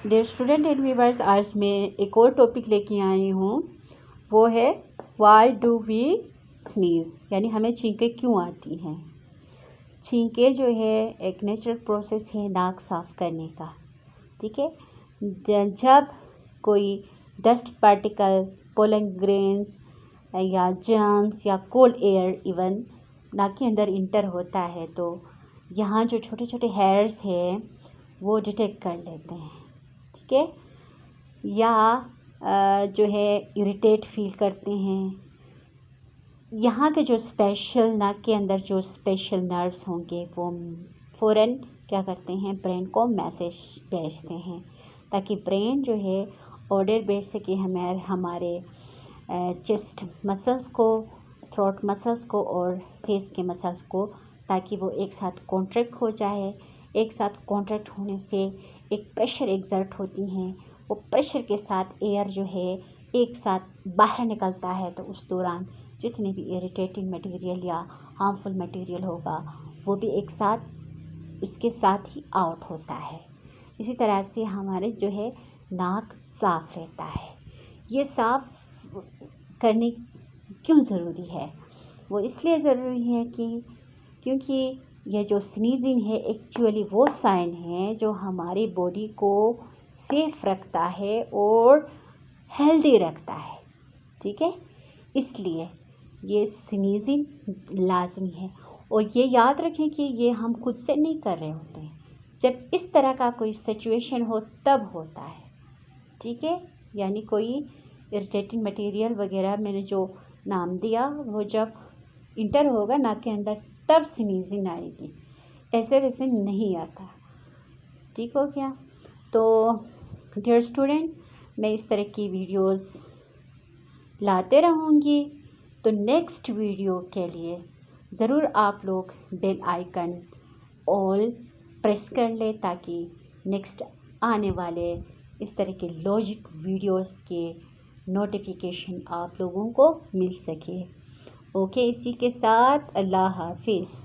Dear student and viewers, आज मैं एक और टॉपिक लेके आई हूँ। वो है व्हाई डू वी स्नीज़, यानी हमें छींकें क्यों आती हैं। छींकें जो है एक नेचुरल प्रोसेस है नाक साफ़ करने का। ठीक है, जब कोई डस्ट पार्टिकल, पोलन ग्रेन्स या जर्म्स या कोल्ड एयर इवन नाक के अंदर इंटर होता है तो यहाँ जो छोटे छोटे हेयर्स हैं वो डिटेक्ट कर लेते हैं। ठीक है, या जो है इरिटेट फील करते हैं। यहाँ के जो स्पेशल नाक के अंदर जो स्पेशल नर्व्स होंगे वो फ़ौरन क्या करते हैं, ब्रेन को मैसेज भेजते हैं ताकि ब्रेन जो है ऑर्डर भेज सके हमारे चेस्ट मसल्स को, थ्रोट मसल्स को और फेस के मसल्स को, ताकि वो एक साथ कॉन्ट्रैक्ट हो जाए। एक साथ कॉन्ट्रैक्ट होने से एक प्रेशर एग्जर्ट होती हैं, वो प्रेशर के साथ एयर जो है एक साथ बाहर निकलता है, तो उस दौरान जितने भी इरिटेटिंग मटेरियल या हार्मफुल मटेरियल होगा वो भी एक साथ उसके साथ ही आउट होता है। इसी तरह से हमारे जो है नाक साफ़ रहता है। ये साफ़ करने क्यों ज़रूरी है? वो इसलिए ज़रूरी है क्योंकि यह जो स्नीजिंग है एक्चुअली वो साइन है जो हमारी बॉडी को सेफ रखता है और हेल्दी रखता है। ठीक है, इसलिए ये स्नीजिंग लाजमी है। और ये याद रखें कि ये हम खुद से नहीं कर रहे होते हैं, जब इस तरह का कोई सिचुएशन हो तब होता है। ठीक है, यानी कोई इरिटेटिंग मटेरियल वगैरह मैंने जो नाम दिया वो जब इंटर होगा नाक के अंदर तब स्नीजिंग आएगी, ऐसे वैसे नहीं आता। ठीक हो गया? तो डियर स्टूडेंट, मैं इस तरह की वीडियोस लाते रहूँगी। तो नेक्स्ट वीडियो के लिए ज़रूर आप लोग बेल आइकन ऑल प्रेस कर लें ताकि नेक्स्ट आने वाले इस तरह के लॉजिक वीडियोस के नोटिफिकेशन आप लोगों को मिल सके। ओके, इसी के साथ अल्लाह हाफिज़।